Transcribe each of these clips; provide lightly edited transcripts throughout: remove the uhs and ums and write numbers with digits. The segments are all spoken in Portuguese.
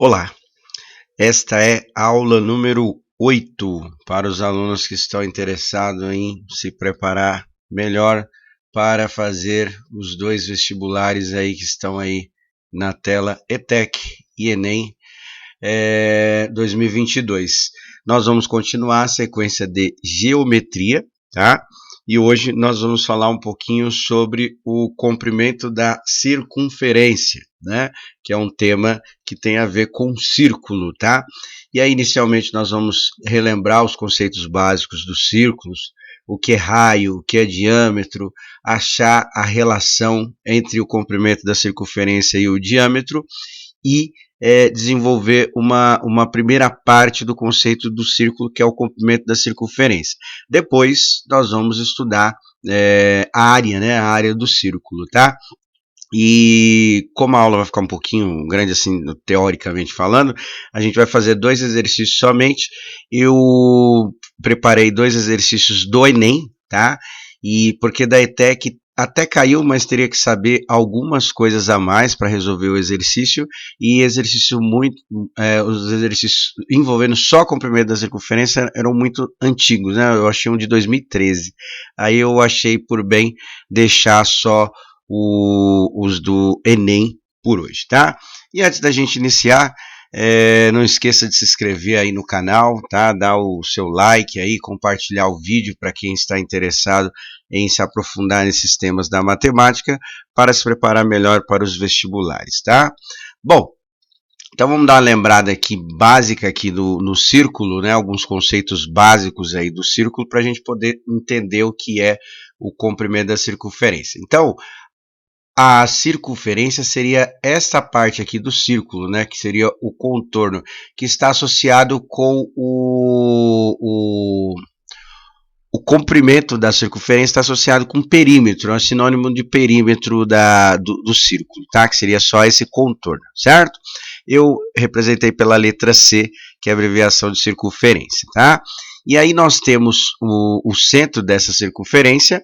Olá, esta é a aula número 8 para os alunos que estão interessados em se preparar melhor para fazer os dois vestibulares aí que estão aí na tela, ETEC e Enem 2022. Nós vamos continuar a sequência de geometria, tá? E hoje nós vamos falar um pouquinho sobre o comprimento da circunferência, né? Que é um tema que tem a ver com círculo, tá? E aí, inicialmente, nós vamos relembrar os conceitos básicos dos círculos, o que é raio, o que é diâmetro, achar a relação entre o comprimento da circunferência e o diâmetro e desenvolver uma primeira parte do conceito do círculo, que é o comprimento da circunferência. Depois, nós vamos estudar a área, né, a área do círculo, tá? E como a aula vai ficar um pouquinho grande, assim, teoricamente falando, a gente vai fazer 2 exercícios somente. Eu preparei 2 exercícios do Enem, tá? E porque da ETEC até caiu, mas teria que saber algumas coisas a mais para resolver o exercício, e os exercícios envolvendo só comprimento da circunferência eram muito antigos, né? Eu achei um de 2013. Aí eu achei por bem deixar só os do Enem por hoje, tá? E antes da gente iniciar, não esqueça de se inscrever aí no canal, tá? Dar o seu like aí, compartilhar o vídeo para quem está interessado em se aprofundar nesses temas da matemática para se preparar melhor para os vestibulares, tá? Bom, então vamos dar uma lembrada aqui básica aqui no círculo, né? Alguns conceitos básicos aí do círculo para a gente poder entender o que é o comprimento da circunferência. Então, a circunferência seria esta parte aqui do círculo, né, que seria o contorno, que está associado com o comprimento da circunferência, está associado com perímetro, é um sinônimo de perímetro do círculo, tá? Que seria só esse contorno, certo? Eu representei pela letra C, que é a abreviação de circunferência, tá? E aí nós temos o centro dessa circunferência,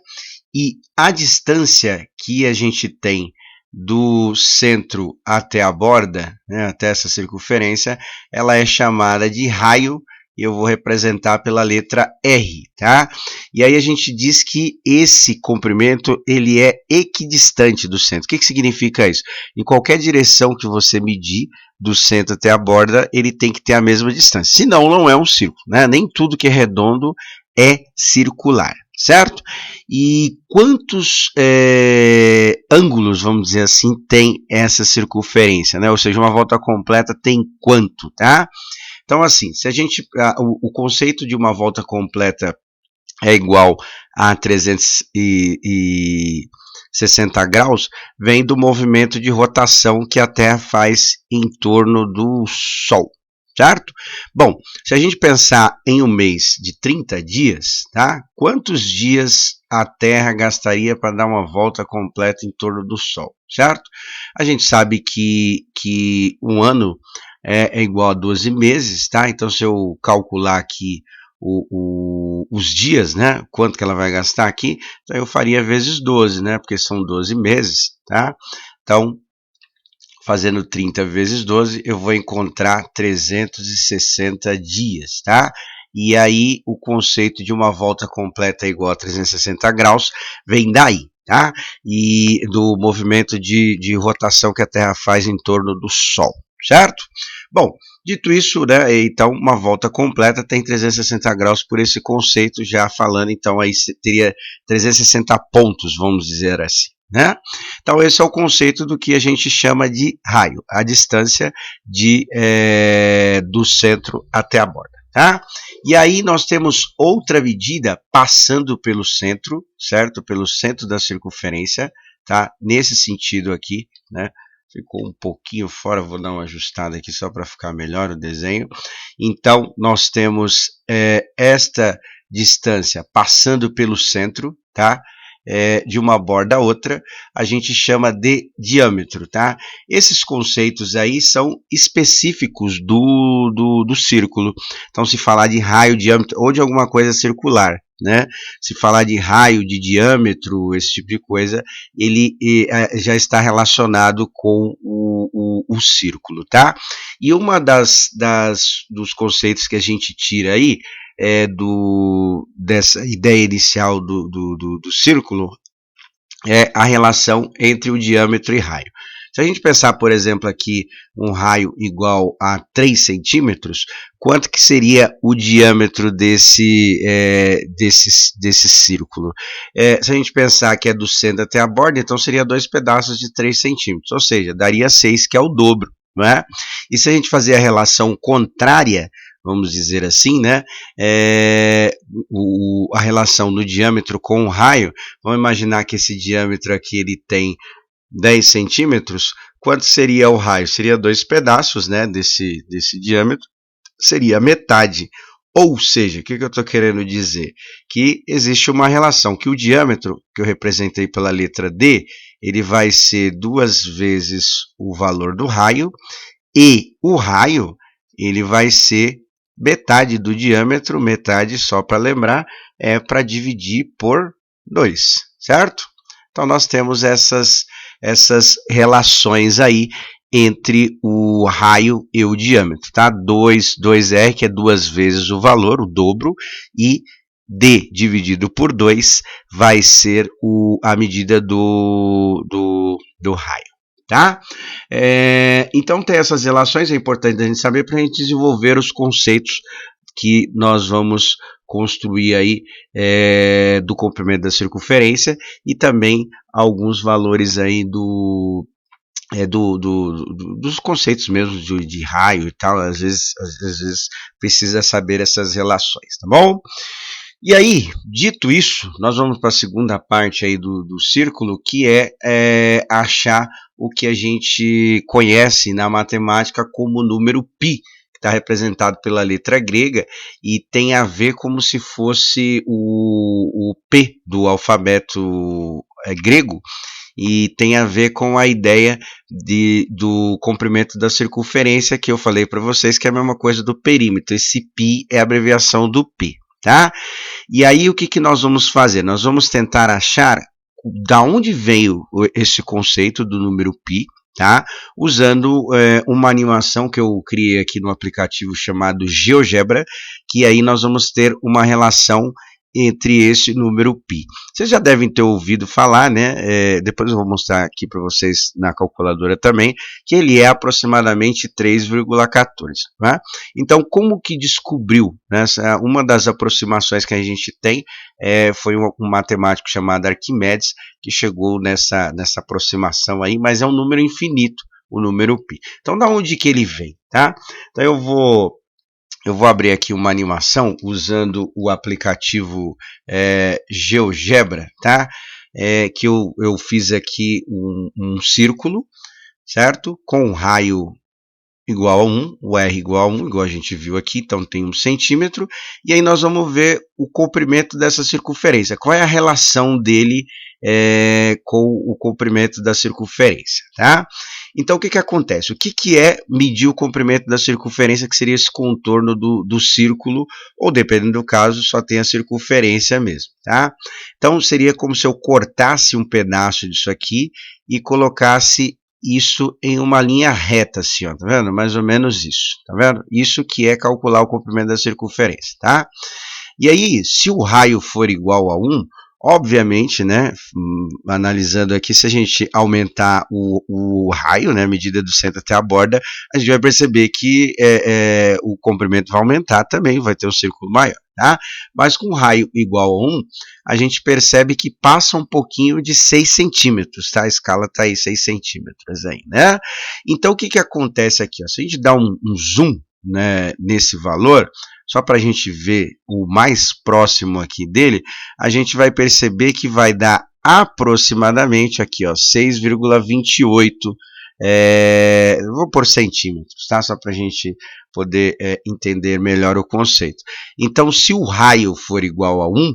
e a distância que a gente tem do centro até a borda, né, até essa circunferência, ela é chamada de raio, e eu vou representar pela letra R, tá? E aí a gente diz que esse comprimento, ele é equidistante do centro. O que significa isso? Em qualquer direção que você medir, do centro até a borda, ele tem que ter a mesma distância. Senão, não é um círculo, né? Nem tudo que é redondo é circular, certo? E quantos ângulos, vamos dizer assim, tem essa circunferência, né? Ou seja, uma volta completa tem quanto, tá? Então, assim, se a gente, o conceito de uma volta completa é igual a 360 graus, vem do movimento de rotação que a Terra faz em torno do Sol, certo? Bom, se a gente pensar em um mês de 30 dias, tá? Quantos dias a Terra gastaria para dar uma volta completa em torno do Sol, certo? A gente sabe que um ano é igual a 12 meses, tá? Então, se eu calcular aqui os dias, né? Quanto que ela vai gastar aqui, então eu faria vezes 12, né? Porque são 12 meses, tá? Então, fazendo 30 vezes 12, eu vou encontrar 360 dias, tá? E aí, o conceito de uma volta completa igual a 360 graus vem daí, tá? E do movimento de rotação que a Terra faz em torno do Sol, certo? Bom, dito isso, né, então uma volta completa tem 360 graus por esse conceito, já falando, então aí teria 360 pontos, vamos dizer assim, né? Então esse é o conceito do que a gente chama de raio, a distância do centro até a borda, tá? E aí nós temos outra medida passando pelo centro, certo? Pelo centro da circunferência, tá? Nesse sentido aqui, né? Ficou um pouquinho fora, vou dar uma ajustada aqui só para ficar melhor o desenho. Então, nós temos esta distância passando pelo centro, tá? De uma borda a outra, a gente chama de diâmetro, tá? Esses conceitos aí são específicos do círculo. Então, se falar de raio, diâmetro ou de alguma coisa circular, né? Se falar de raio, de diâmetro, esse tipo de coisa, ele já está relacionado com o círculo, tá? E uma dos conceitos que a gente tira aí dessa ideia inicial do círculo é a relação entre o diâmetro e raio. Se a gente pensar, por exemplo, aqui um raio igual a 3 centímetros, quanto que seria o diâmetro desse círculo? Se a gente pensar que é do centro até a borda, então seria 2 pedaços de 3 centímetros, ou seja, daria 6, que é o dobro, não é? E se a gente fazer a relação contrária, vamos dizer assim, né? A relação do diâmetro com o raio, vamos imaginar que esse diâmetro aqui ele tem 10 centímetros, quanto seria o raio? Seria 2 pedaços, né, desse diâmetro, seria metade. Ou seja, o que eu estou querendo dizer? Que existe uma relação, que o diâmetro, que eu representei pela letra D, ele vai ser 2 vezes o valor do raio, e o raio, ele vai ser metade do diâmetro, metade, só para lembrar, é para dividir por 2, certo? Então nós temos essas relações aí entre o raio e o diâmetro, tá? 2R, que é 2 vezes o valor, o dobro, e D dividido por 2 vai ser a medida do raio, tá? Então tem essas relações, é importante a gente saber para a gente desenvolver os conceitos que nós vamos construir aí do comprimento da circunferência e também alguns valores aí dos conceitos mesmo de raio e tal, às vezes precisa saber essas relações, tá bom? E aí, dito isso, nós vamos para a segunda parte aí do círculo, que é achar o que a gente conhece na matemática como número π, que está representado pela letra grega e tem a ver como se fosse o P do alfabeto grego, e tem a ver com a ideia do comprimento da circunferência, que eu falei para vocês que é a mesma coisa do perímetro. Esse π é a abreviação do P, tá? E aí o que nós vamos fazer? Nós vamos tentar achar da onde veio esse conceito do número π, tá? Usando uma animação que eu criei aqui no aplicativo chamado GeoGebra, que aí nós vamos ter uma relação entre esse número π. Vocês já devem ter ouvido falar, né? Depois eu vou mostrar aqui para vocês na calculadora também, que ele é aproximadamente 3,14. Né? Então, como que descobriu? Né? Uma das aproximações que a gente tem foi um matemático chamado Arquimedes, que chegou nessa aproximação aí, mas é um número infinito, o número π. Então, da onde que ele vem? Tá? Então, eu vou abrir aqui uma animação usando o aplicativo GeoGebra, tá? Que eu fiz aqui um círculo, certo? Com um raio igual a 1, o R igual a 1, igual a gente viu aqui, então tem 1 centímetro, e aí nós vamos ver o comprimento dessa circunferência. Qual é a relação dele com o comprimento da circunferência, tá? Então, o que acontece? O que é medir o comprimento da circunferência, que seria esse contorno do círculo, ou dependendo do caso, só tem a circunferência mesmo, tá? Então, seria como se eu cortasse um pedaço disso aqui e colocasse isso em uma linha reta, assim, ó, tá vendo? Mais ou menos isso, tá vendo? Isso que é calcular o comprimento da circunferência, tá? E aí, se o raio for igual a 1, obviamente, né, analisando aqui, se a gente aumentar o raio, né, a medida do centro até a borda, a gente vai perceber que o comprimento vai aumentar também, vai ter um círculo maior, tá? Mas com raio igual a 1, a gente percebe que passa um pouquinho de 6 centímetros, tá? A escala está aí, 6 centímetros aí, né? Então, o que acontece aqui? Ó? Se a gente dá um zoom, né, nesse valor, só para a gente ver o mais próximo aqui dele, a gente vai perceber que vai dar aproximadamente aqui, ó, 6,28, vou por centímetros, tá? Só para a gente poder entender melhor o conceito. Então, se o raio for igual a 1,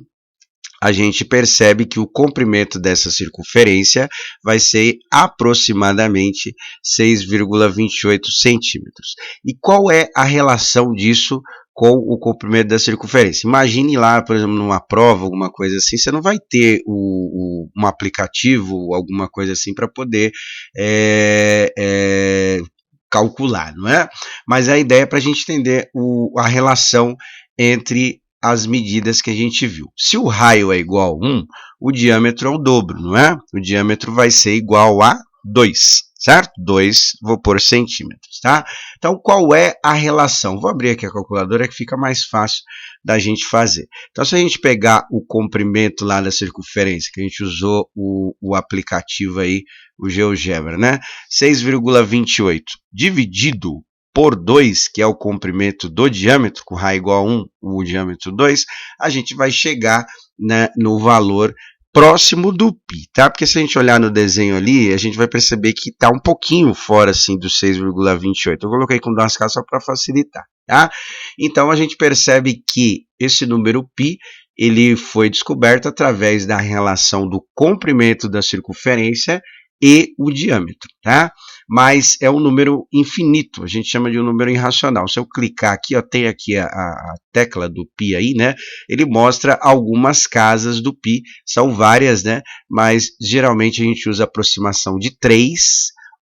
a gente percebe que o comprimento dessa circunferência vai ser aproximadamente 6,28 centímetros. E qual é a relação disso com o comprimento da circunferência? Imagine lá, por exemplo, numa prova, alguma coisa assim, você não vai ter um aplicativo, alguma coisa assim, para poder calcular, não é? Mas a ideia é para a gente entender a relação entre as medidas que a gente viu. Se o raio é igual a 1, o diâmetro é o dobro, não é? O diâmetro vai ser igual a 2, certo? 2, vou pôr centímetros, tá? Então, qual é a relação? Vou abrir aqui a calculadora que fica mais fácil da gente fazer. Então, se a gente pegar o comprimento lá da circunferência, que a gente usou o aplicativo aí, o GeoGebra, né? 6,28 dividido por 2, que é o comprimento do diâmetro, com raio igual a 1, o diâmetro 2, a gente vai chegar, né, no valor próximo do π, tá? Porque se a gente olhar no desenho ali, a gente vai perceber que está um pouquinho fora, assim, do 6,28. Eu coloquei com duas casas só para facilitar, tá? Então, a gente percebe que esse número π, ele foi descoberto através da relação do comprimento da circunferência e o diâmetro, tá? Mas é um número infinito, a gente chama de um número irracional. Se eu clicar aqui, ó, tem aqui a tecla do π aí, né? Ele mostra algumas casas do π, são várias, né? Mas geralmente a gente usa aproximação de 3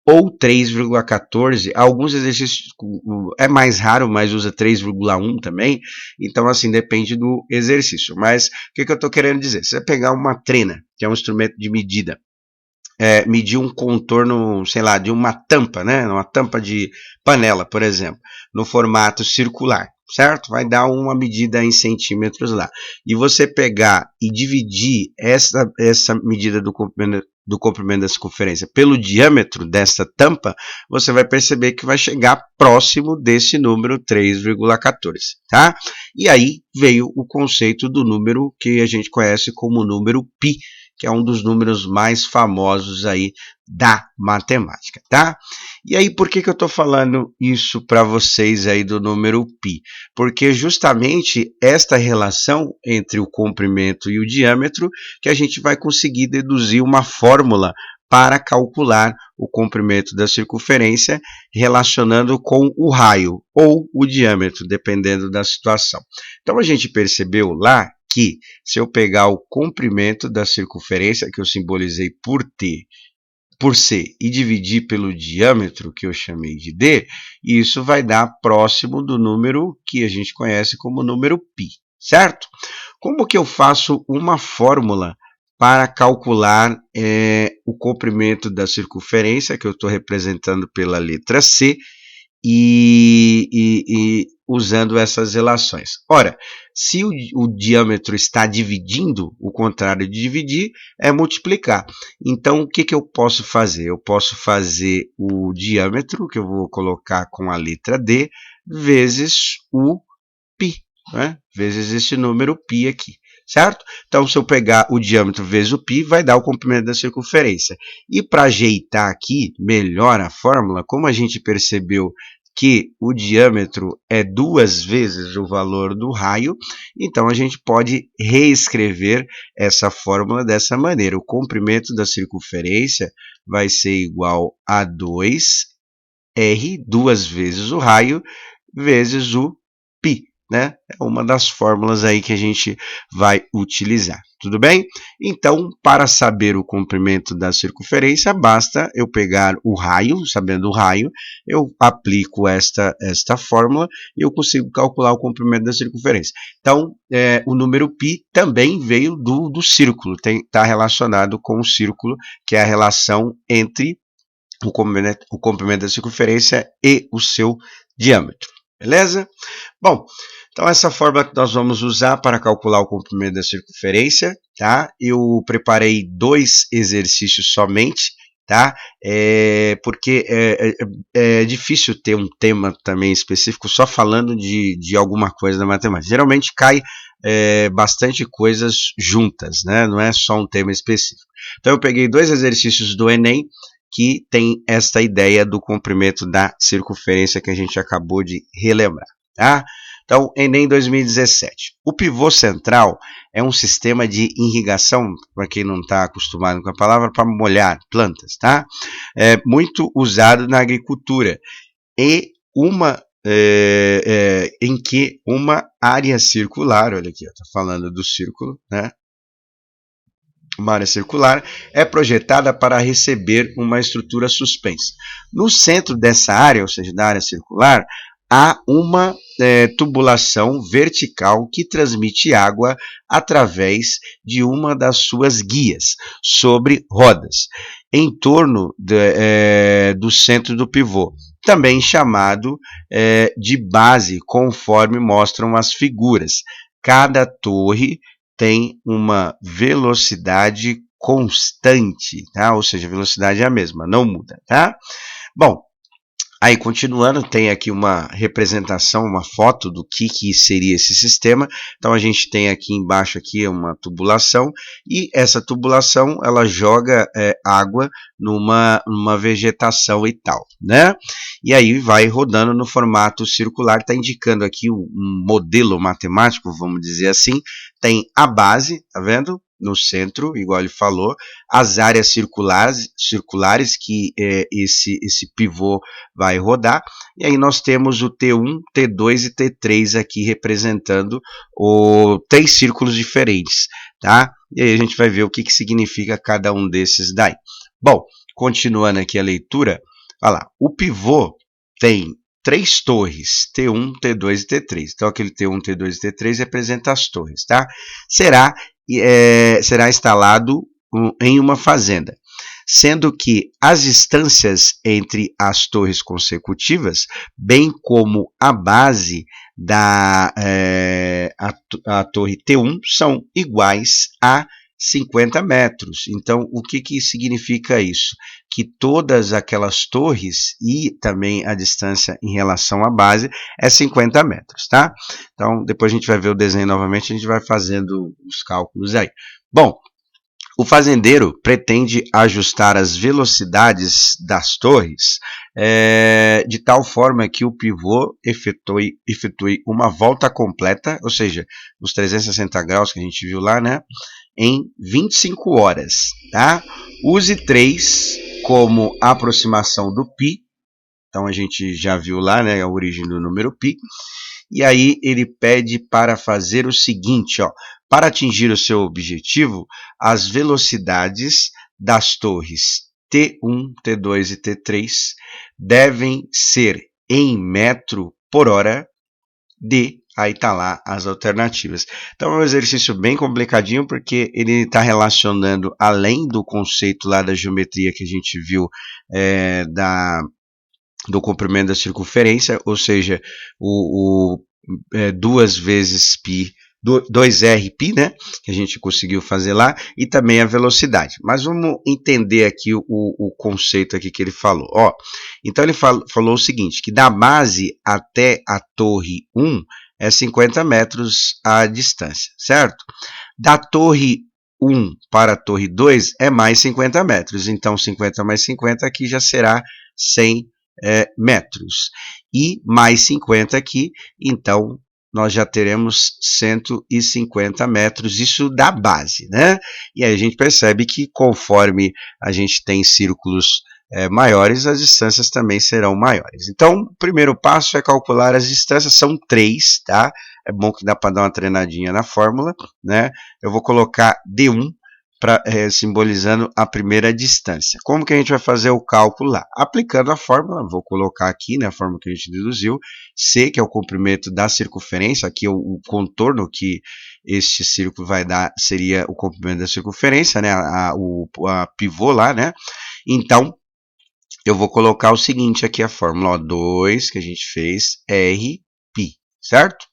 ou 3,14, alguns exercícios é mais raro, mas usa 3,1 também, então assim, depende do exercício. Mas o que eu estou querendo dizer? Se você pegar uma trena, que é um instrumento de medida, medir um contorno, sei lá, de uma tampa, né? Uma tampa de panela, por exemplo, no formato circular, certo? Vai dar uma medida em centímetros lá. E você pegar e dividir essa medida do comprimento da circunferência pelo diâmetro dessa tampa, você vai perceber que vai chegar próximo desse número 3,14, tá? E aí veio o conceito do número que a gente conhece como número π, que é um dos números mais famosos aí da matemática, tá? E aí, por que eu estou falando isso para vocês aí do número π? Porque justamente esta relação entre o comprimento e o diâmetro que a gente vai conseguir deduzir uma fórmula para calcular o comprimento da circunferência relacionando com o raio ou o diâmetro, dependendo da situação. Então, a gente percebeu lá que, se eu pegar o comprimento da circunferência, que eu simbolizei por T, por C, e dividir pelo diâmetro, que eu chamei de D, isso vai dar próximo do número que a gente conhece como número π, certo? Como que eu faço uma fórmula para calcular o comprimento da circunferência, que eu estou representando pela letra C, e usando essas relações? Ora, se o diâmetro está dividindo, o contrário de dividir é multiplicar. Então, o que eu posso fazer? Eu posso fazer o diâmetro, que eu vou colocar com a letra D, vezes o π, né? Vezes esse número π aqui, certo? Então, se eu pegar o diâmetro vezes o π, vai dar o comprimento da circunferência. E para ajeitar aqui melhor a fórmula, como a gente percebeu que o diâmetro é 2 vezes o valor do raio, então a gente pode reescrever essa fórmula dessa maneira. O comprimento da circunferência vai ser igual a 2r, 2 vezes o raio, vezes o π, né? É uma das fórmulas aí que a gente vai utilizar, tudo bem? Então, para saber o comprimento da circunferência, basta eu pegar o raio, sabendo o raio, eu aplico esta fórmula e eu consigo calcular o comprimento da circunferência. Então, o número π também veio do círculo, está relacionado com o círculo, que é a relação entre o comprimento da circunferência e o seu diâmetro. Beleza? Bom, então essa fórmula que nós vamos usar para calcular o comprimento da circunferência, tá? Eu preparei 2 exercícios somente, tá? Porque é difícil ter um tema também específico só falando de alguma coisa da matemática. Geralmente cai bastante coisas juntas, né? Não é só um tema específico. Então eu peguei 2 exercícios do Enem, que tem esta ideia do comprimento da circunferência que a gente acabou de relembrar, tá? Então, Enem 2017. O pivô central é um sistema de irrigação, para quem não está acostumado com a palavra, para molhar plantas, tá? É muito usado na agricultura e em que uma área circular, olha aqui, está falando do círculo, né? uma área circular, é projetada para receber uma estrutura suspensa. No centro dessa área, ou seja, da área circular, há uma tubulação vertical que transmite água através de uma das suas guias sobre rodas, em torno do centro do pivô, também chamado de base, conforme mostram as figuras. Cada torre tem uma velocidade constante, tá? Ou seja, a velocidade é a mesma, não muda, tá? Bom, aí, continuando, tem aqui uma representação, uma foto do que seria esse sistema. Então, a gente tem aqui embaixo aqui uma tubulação, e essa tubulação, ela joga água numa vegetação e tal, né? E aí vai rodando no formato circular, está indicando aqui um modelo matemático, vamos dizer assim. Tem a base, tá vendo? No centro, igual ele falou, as áreas circulares que esse pivô vai rodar, e aí nós temos o T1, T2 e T3 aqui representando três círculos diferentes, tá? E aí a gente vai ver o que significa cada um desses daí. Bom, continuando aqui a leitura, olha lá, o pivô tem três torres, T1, T2 e T3. Então, aquele T1, T2 e T3 representa as torres, tá? Será instalado em uma fazenda, sendo que as distâncias entre as torres consecutivas, bem como a base da a torre T1, são iguais a 50 metros. Então, o que significa isso? Que todas aquelas torres e também a distância em relação à base é 50 metros, tá? Então, depois a gente vai ver o desenho novamente, a gente vai fazendo os cálculos aí. Bom, o fazendeiro pretende ajustar as velocidades das torres de tal forma que o pivô efetue uma volta completa, ou seja, os 360 graus que a gente viu lá, né, em 25 horas. Tá? Use 3 como aproximação do π, então a gente já viu lá, né, a origem do número π. E aí ele pede para fazer o seguinte, ó, para atingir o seu objetivo, as velocidades das torres T1, T2 e T3 devem ser em metro por hora de... Aí tá lá as alternativas. Então é um exercício bem complicadinho, porque ele está relacionando, além do conceito lá da geometria que a gente viu do comprimento da circunferência, ou seja, duas vezes π, 2rπ, né, que a gente conseguiu fazer lá, e também a velocidade. Mas vamos entender aqui o conceito aqui que ele falou. Ó, então ele falou o seguinte, que da base até a torre 1 é 50 metros a distância, certo? Da torre 1 para a torre 2 é mais 50 metros, então 50 mais 50 aqui já será 100 metros, e mais 50 aqui, então nós já teremos 150 metros, isso da base, né? E aí a gente percebe que conforme a gente tem círculos maiores, as distâncias também serão maiores. Então, o primeiro passo é calcular as distâncias, são 3, tá? É bom que dá para dar uma treinadinha na fórmula, né? Eu vou colocar D1, simbolizando a primeira distância. Como que a gente vai fazer o cálculo lá? Aplicando a fórmula, vou colocar aqui, né, a fórmula que a gente deduziu, C, que é o comprimento da circunferência, aqui o contorno que este círculo vai dar seria o comprimento da circunferência, né, a pivô lá, né? Então, eu vou colocar o seguinte aqui, a fórmula, ó, 2, que a gente fez, Rπ, certo?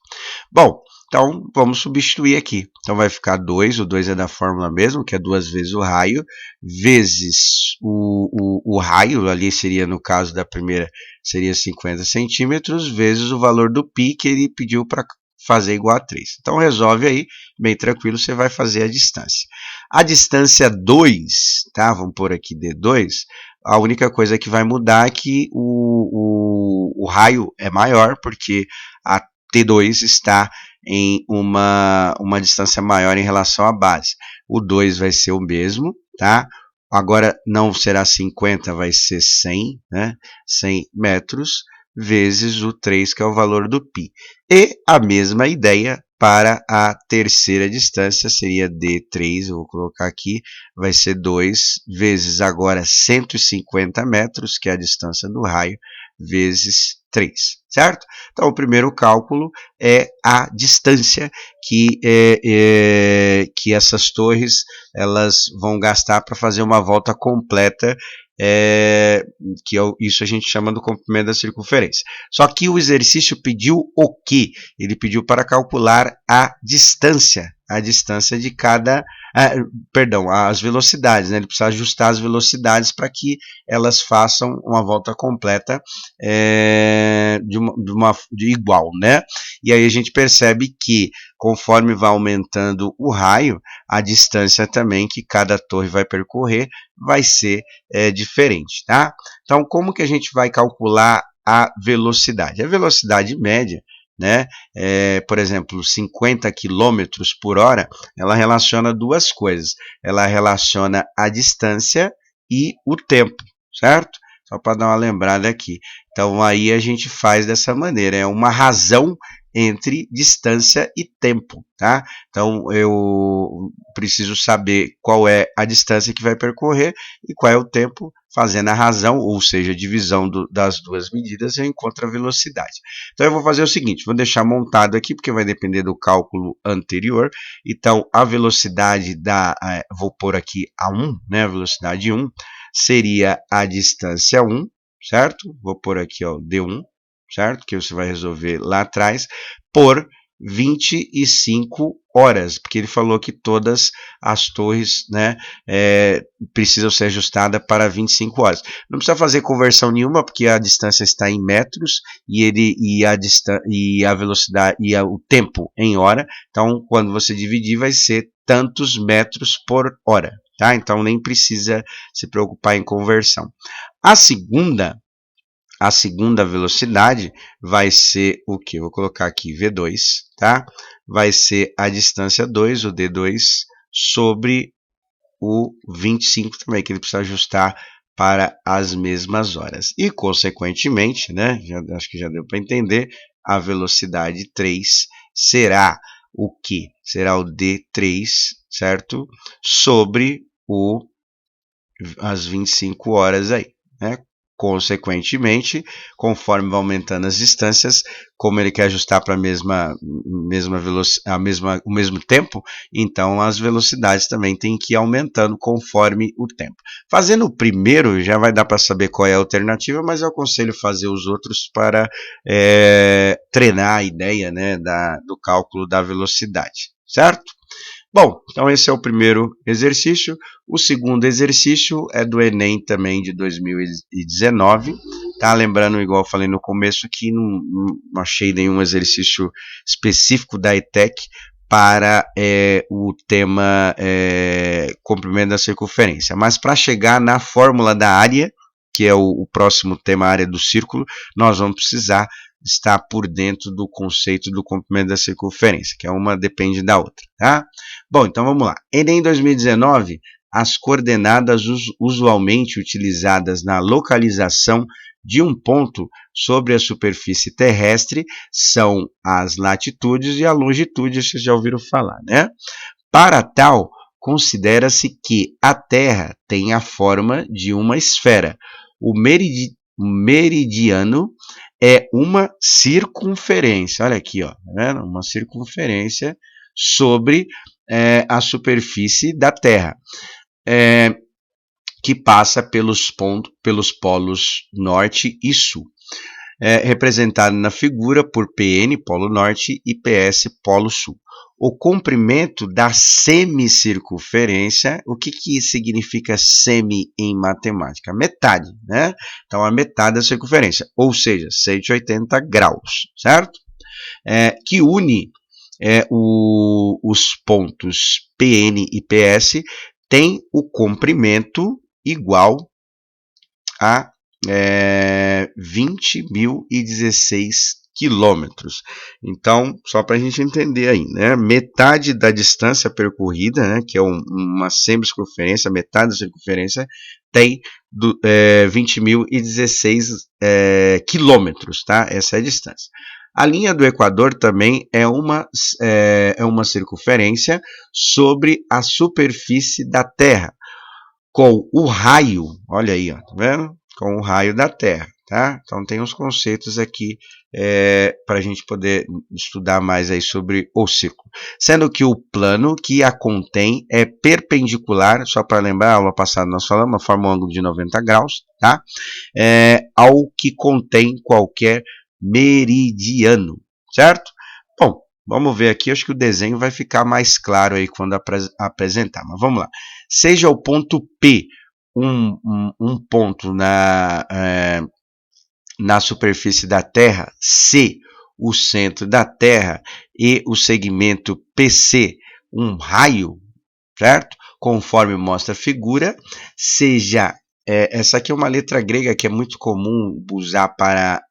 Bom, então vamos substituir aqui. Então vai ficar 2, o 2 é da fórmula mesmo, que é 2 vezes o raio, vezes o raio, ali seria, no caso da primeira, seria 50 centímetros, vezes o valor do π que ele pediu para fazer igual a 3. Então resolve aí, bem tranquilo, você vai fazer a distância. A distância 2, tá? Vamos pôr aqui D2, a única coisa que vai mudar é que o raio é maior, porque a T2 está em uma distância maior em relação à base. O 2 vai ser o mesmo, tá? Agora não será 50, vai ser 100, né? 100 metros, vezes o 3, que é o valor do π. E a mesma ideia para a terceira distância, seria D3, eu vou colocar aqui, vai ser 2 vezes agora 150 metros, que é a distância do raio, vezes 3, certo? Então, o primeiro cálculo é a distância que essas torres elas vão gastar para fazer uma volta completa, isso a gente chama do comprimento da circunferência. Só que o exercício pediu o quê? Ele pediu para calcular a distância de cada, as velocidades, né? Ele precisa ajustar as velocidades para que elas façam uma volta completa de igual, né? E aí a gente percebe que conforme vai aumentando o raio, a distância também que cada torre vai percorrer vai ser diferente, tá? Então, como que a gente vai calcular a velocidade? A velocidade média, né? Por exemplo, 50 km por hora, ela relaciona duas coisas. Ela relaciona a distância e o tempo, certo? Só para dar uma lembrada aqui. Então, aí a gente faz dessa maneira. É uma razão entre distância e tempo, tá? Então, eu preciso saber qual é a distância que vai percorrer e qual é o tempo. Fazendo a razão, ou seja, a divisão das duas medidas, eu encontro a velocidade. Então, eu vou fazer o seguinte, vou deixar montado aqui, porque vai depender do cálculo anterior. Então, a velocidade vou pôr aqui a 1, né? A velocidade 1 seria a distância 1, certo? Vou pôr aqui, ó, D1, certo? Que você vai resolver lá atrás, por 25 horas, porque ele falou que todas as torres, né, precisam ser ajustadas para 25 horas. Não precisa fazer conversão nenhuma, porque a distância está em metros e a velocidade e o tempo em hora. Então, quando você dividir, vai ser tantos metros por hora, tá? Então, nem precisa se preocupar em conversão. A segunda velocidade vai ser o que? Vou colocar aqui V2, tá? Vai ser a distância 2, o D2, sobre o 25 também, que ele precisa ajustar para as mesmas horas. E, consequentemente, né, acho que já deu para entender, a velocidade 3 será o que? Será o D3, certo? Sobre as 25 horas aí, né? Consequentemente, conforme vai aumentando as distâncias, como ele quer ajustar para o mesmo tempo, então as velocidades também têm que ir aumentando conforme o tempo. Fazendo o primeiro, já vai dar para saber qual é a alternativa, mas eu aconselho fazer os outros para treinar a ideia, né, do cálculo da velocidade, certo? Bom, então esse é o primeiro exercício. O segundo exercício é do Enem também de 2019. Tá? Lembrando, igual eu falei no começo, que não achei nenhum exercício específico da ETEC para o tema comprimento da circunferência. Mas para chegar na fórmula da área, que é o próximo tema, a área do círculo, nós vamos precisar estar por dentro do conceito do comprimento da circunferência, que uma depende da outra, tá? Bom, então vamos lá. Enem 2019, as coordenadas usualmente utilizadas na localização de um ponto sobre a superfície terrestre são as latitudes e a longitude, vocês já ouviram falar, né? Para tal, considera-se que a Terra tem a forma de uma esfera. O meridiano é uma circunferência, olha aqui, ó, tá vendo? Uma circunferência sobre a superfície da Terra, que passa pelos polos norte e sul, representado na figura por PN, polo norte, e PS, polo sul. O comprimento da semicircunferência, o que significa semi em matemática? Metade, né? Então, a metade da circunferência, ou seja, 180 graus, certo? Que une os pontos PN e PS, tem o comprimento igual a 20.016 quilômetros. Então, só para a gente entender aí, né? Metade da distância percorrida, né, que é uma semicircunferência, metade da circunferência, tem 20.016 quilômetros, tá? Essa é a distância. A linha do Equador também é uma circunferência sobre a superfície da Terra, com o raio, olha aí, ó, tá vendo? Com o raio da Terra, tá? Então tem uns conceitos aqui para a gente poder estudar mais aí sobre o círculo. Sendo que o plano que a contém é perpendicular, só para lembrar, a aula passada nós falamos, forma um ângulo de 90 graus, tá? Ao que contém qualquer meridiano, certo? Bom, vamos ver aqui, acho que o desenho vai ficar mais claro aí quando apresentar, mas vamos lá. Seja o ponto P um ponto na superfície da Terra, C o centro da Terra e o segmento PC um raio, certo? Conforme mostra a figura, seja essa aqui é uma letra grega que é muito comum usar para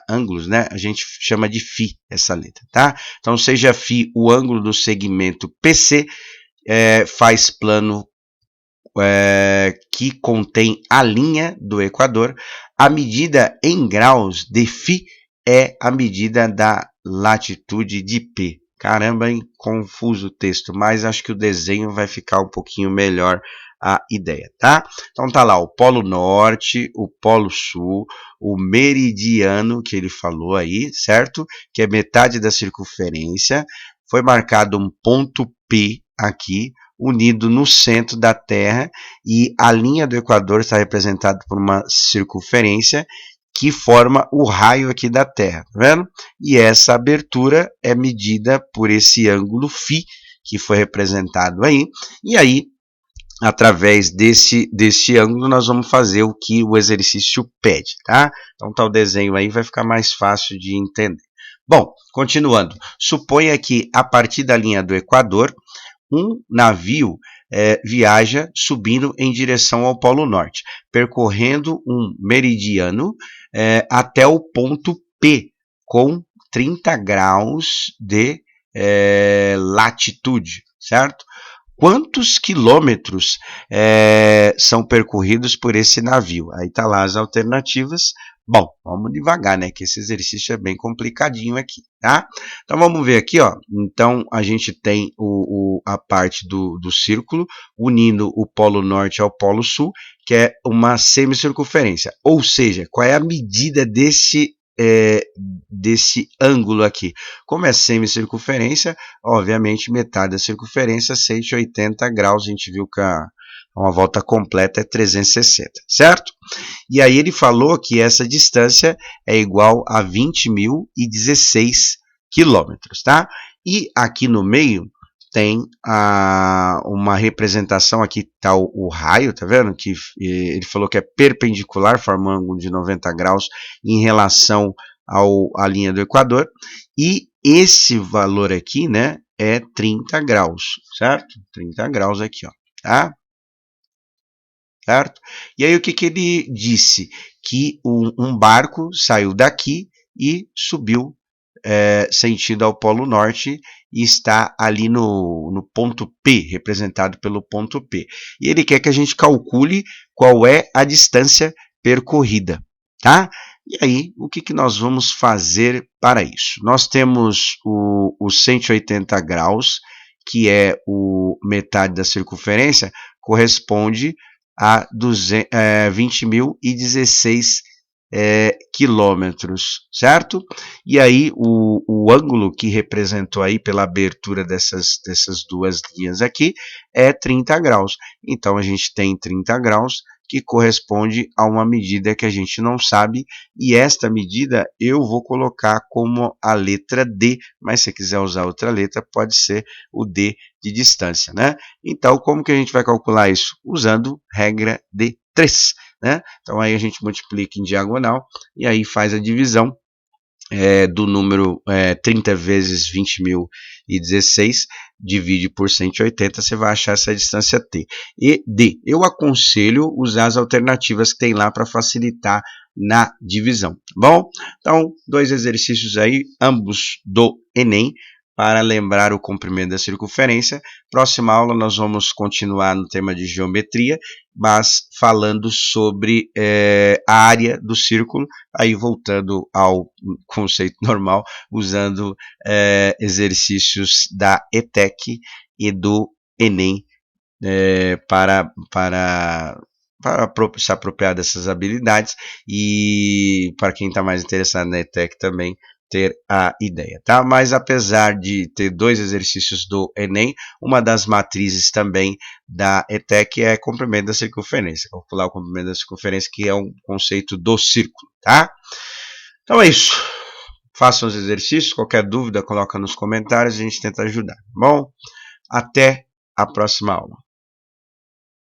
ângulos, né? A gente chama de φ essa letra, tá? Então, seja φ o ângulo do segmento PC, faz plano que contém a linha do Equador. A medida em graus de φ é a medida da latitude de P. Caramba, hein? Confuso o texto, mas acho que o desenho vai ficar um pouquinho melhor a ideia, tá? Então tá lá o Polo Norte, o Polo Sul, o meridiano que ele falou aí, certo? Que é metade da circunferência. Foi marcado um ponto P aqui, unido no centro da Terra, e a linha do Equador está representada por uma circunferência que forma o raio aqui da Terra, tá vendo? E essa abertura é medida por esse ângulo φ, que foi representado aí, e aí, através desse ângulo, nós vamos fazer o que o exercício pede, tá? Então tá o desenho aí, vai ficar mais fácil de entender. Bom, continuando, suponha que a partir da linha do Equador, um navio viaja subindo em direção ao Polo Norte, percorrendo um meridiano até o ponto P, com 30 graus de latitude, certo? Quantos quilômetros são percorridos por esse navio? Aí tá lá as alternativas. Bom, vamos devagar, né? Que esse exercício é bem complicadinho aqui, tá? Então vamos ver aqui, ó. Então a gente tem a parte do círculo unindo o Polo Norte ao Polo Sul, que é uma semicircunferência. Ou seja, qual é a medida desse ângulo aqui? Como é semicircunferência, obviamente metade da circunferência, 180 graus, a gente viu que uma volta completa é 360, certo? E aí ele falou que essa distância é igual a 20.016 quilômetros, tá? E aqui no meio tem uma representação, aqui está o raio, tá vendo? Que ele falou que é perpendicular, forma um ângulo de 90 graus em relação à linha do Equador, e esse valor aqui, né, é 30 graus, certo? 30 graus aqui, ó, tá? Certo? E aí o que ele disse? Que um barco saiu daqui e subiu sentido ao Polo Norte e está ali no ponto P, representado pelo ponto P. E ele quer que a gente calcule qual é a distância percorrida, tá? E aí, o que nós vamos fazer para isso? Nós temos o 180 graus, que é metade da circunferência, corresponde a 20.016 quilômetros, certo? E aí o ângulo que representou aí pela abertura dessas duas linhas aqui é 30 graus. Então a gente tem 30 graus que corresponde a uma medida que a gente não sabe, e esta medida eu vou colocar como a letra D, mas se quiser usar outra letra, pode ser o D de distância, né? Então, como que a gente vai calcular isso? Usando regra de 3, né? Então, aí a gente multiplica em diagonal e aí faz a divisão do número 30 vezes 20.016, divide por 180, você vai achar essa distância T. E D, eu aconselho usar as alternativas que tem lá para facilitar na divisão, tá bom? Então, dois exercícios aí, ambos do Enem, para lembrar o comprimento da circunferência. Próxima aula nós vamos continuar no tema de geometria, mas falando sobre a área do círculo, aí voltando ao conceito normal, usando exercícios da ETEC e do Enem para se apropriar dessas habilidades e para quem está mais interessado na ETEC também ter a ideia, tá? Mas apesar de ter 2 exercícios do Enem, uma das matrizes também da ETEC é comprimento da circunferência, calcular o comprimento da circunferência, que é um conceito do círculo, tá? Então é isso. Façam os exercícios, qualquer dúvida coloca nos comentários, a gente tenta ajudar, tá bom? Até a próxima aula.